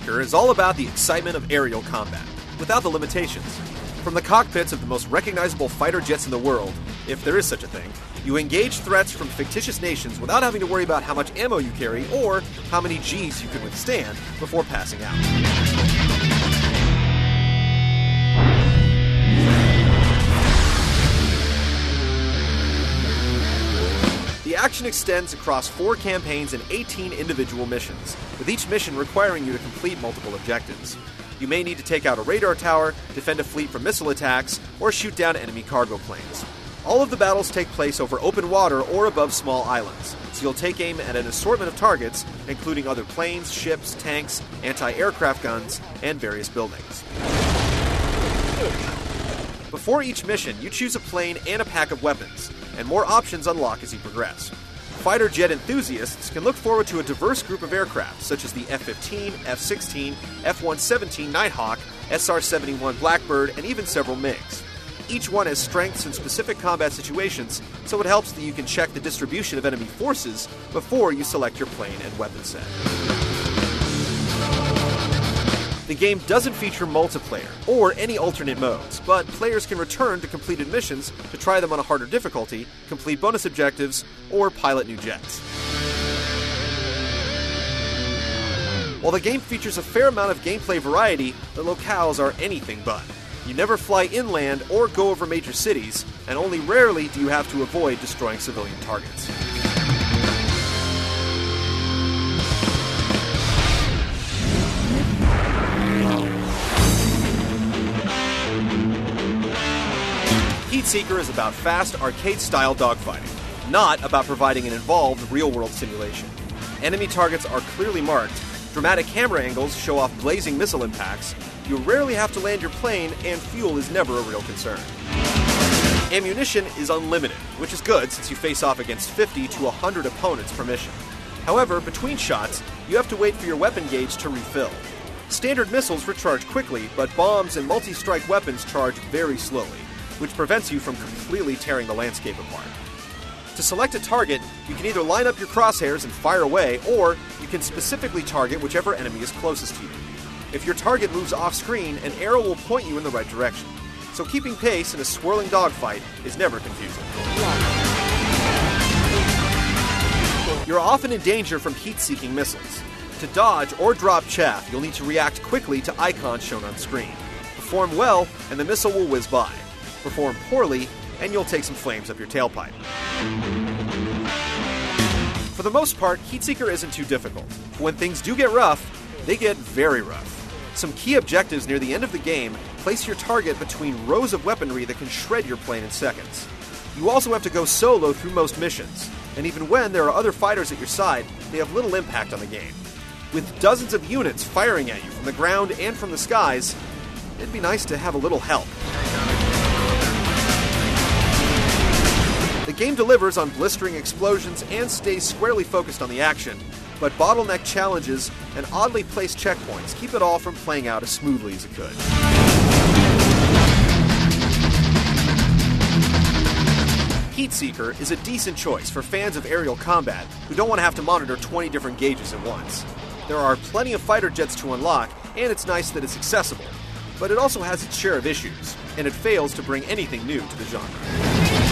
Seeker is all about the excitement of aerial combat, without the limitations. From the cockpits of the most recognizable fighter jets in the world, if there is such a thing, you engage threats from fictitious nations without having to worry about how much ammo you carry or how many Gs you can withstand before passing out. The action extends across 4 campaigns and 18 individual missions, with each mission requiring you to complete multiple objectives. You may need to take out a radar tower, defend a fleet from missile attacks, or shoot down enemy cargo planes. All of the battles take place over open water or above small islands, so you'll take aim at an assortment of targets, including other planes, ships, tanks, anti-aircraft guns, and various buildings. Before each mission, you choose a plane and a pack of weapons, and more options unlock as you progress. Fighter jet enthusiasts can look forward to a diverse group of aircraft, such as the F-15, F-16, F-117 Nighthawk, SR-71 Blackbird, and even several MiGs. Each one has strengths in specific combat situations, so it helps that you can check the distribution of enemy forces before you select your plane and weapon set. The game doesn't feature multiplayer or any alternate modes, but players can return to completed missions to try them on a harder difficulty, complete bonus objectives, or pilot new jets. While the game features a fair amount of gameplay variety, the locales are anything but. You never fly inland or go over major cities, and only rarely do you have to avoid destroying civilian targets. Seeker is about fast, arcade-style dogfighting, not about providing an involved, real-world simulation. Enemy targets are clearly marked, dramatic camera angles show off blazing missile impacts, you rarely have to land your plane, and fuel is never a real concern. Ammunition is unlimited, which is good since you face off against 50 to 100 opponents per mission. However, between shots, you have to wait for your weapon gauge to refill. Standard missiles recharge quickly, but bombs and multi-strike weapons charge very slowly, which prevents you from completely tearing the landscape apart. To select a target, you can either line up your crosshairs and fire away, or you can specifically target whichever enemy is closest to you. If your target moves off-screen, an arrow will point you in the right direction, so keeping pace in a swirling dogfight is never confusing. You're often in danger from heat-seeking missiles. To dodge or drop chaff, you'll need to react quickly to icons shown on screen. Perform well, and the missile will whiz by. Perform poorly, and you'll take some flames up your tailpipe. For the most part, Heatseeker isn't too difficult. But when things do get rough, they get very rough. Some key objectives near the end of the game place your target between rows of weaponry that can shred your plane in seconds. You also have to go solo through most missions, and even when there are other fighters at your side, they have little impact on the game. With dozens of units firing at you from the ground and from the skies, it'd be nice to have a little help. The game delivers on blistering explosions and stays squarely focused on the action, but bottleneck challenges and oddly placed checkpoints keep it all from playing out as smoothly as it could. Heatseeker is a decent choice for fans of aerial combat who don't want to have to monitor 20 different gauges at once. There are plenty of fighter jets to unlock, and it's nice that it's accessible, but it also has its share of issues, and it fails to bring anything new to the genre.